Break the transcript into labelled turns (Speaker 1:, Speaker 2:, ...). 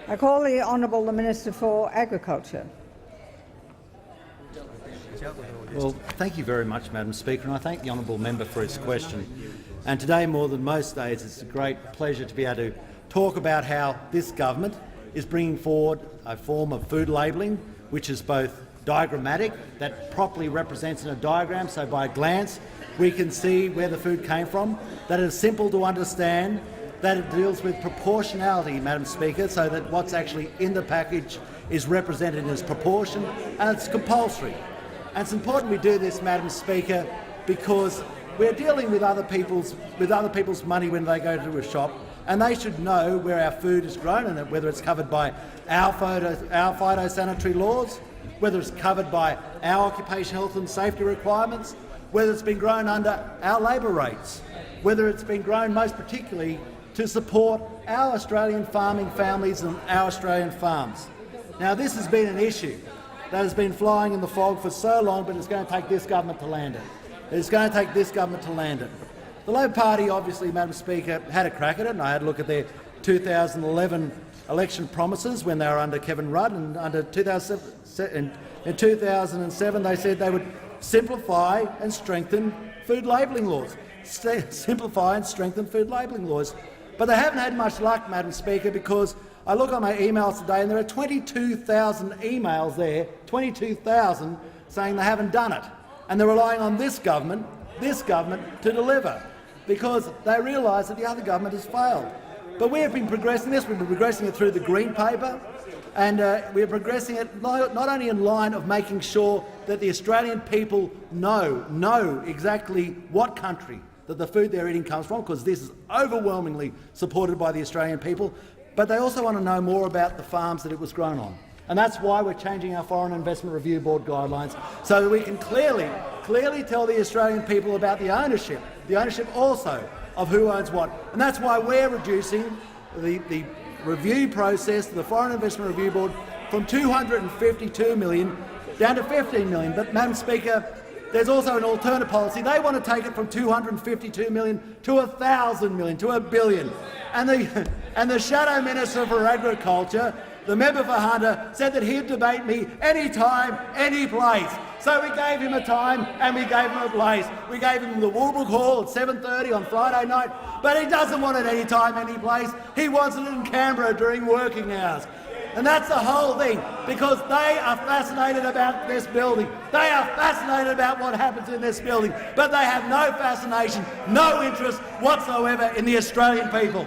Speaker 1: I call the Honourable the Minister for Agriculture.
Speaker 2: Well, thank you very much, Madam Speaker, and I thank the honourable member for his question. And today, more than most days, it's a great pleasure to be able to talk about how this government is bringing forward a form of food labelling which is both diagrammatic, that properly represents in a diagram, so by a glance we can see where the food came from, that it is simple to understand, that it deals with proportionality, Madam Speaker, so that what's actually in the package is represented as proportion, and it's compulsory. And it's important we do this, Madam Speaker, because we're dealing with other people's money when they go to a shop, and they should know where our food is grown and whether it's covered by our phytosanitary laws, whether it's covered by our occupational health and safety requirements, whether it's been grown under our labour rates, whether it's been grown most particularly to support our Australian farming families and our Australian farms. Now, this has been an issue that has been flying in the fog for so long, but it's going to take this government to land it. It's going to take this government to land it. The Labor Party, obviously, Madam Speaker, had a crack at it, and I had a look at their 2011 election promises when they were under Kevin Rudd, and under 2007 they said they would simplify and strengthen food labelling laws. Simplify and strengthen food labelling laws. But they haven't had much luck, Madam Speaker, because I look on my emails today and there are 22,000 emails there, 22,000 saying they haven't done it. And they're relying on this government to deliver, because they realise that the other government has failed. But we have been progressing this. We've been progressing it through the Green Paper, and we're progressing it not only in line of making sure that the Australian people know exactly what country that the food they're eating comes from, because this is overwhelmingly supported by the Australian people, but they also want to know more about the farms that it was grown on. And that's why we're changing our Foreign Investment Review Board guidelines, so that we can clearly tell the Australian people about the ownership also of who owns what. And that's why we're reducing the review process to the Foreign Investment Review Board from $252 million down to $15 million. But, Madam Speaker, there's also an alternate policy. They want to take it from $252 million to $1,000 million, to $1 billion. And the Shadow Minister for Agriculture, the member for Hunter, said that he'd debate me any time, any place. So we gave him a time and we gave him a place. We gave him the Woolbrook Hall at 7:30 on Friday night, but he doesn't want it any time, any place. He wants it in Canberra during working hours. And that's the whole thing, because they are fascinated about this building. They are fascinated about what happens in this building, but they have no fascination, no interest whatsoever in the Australian people.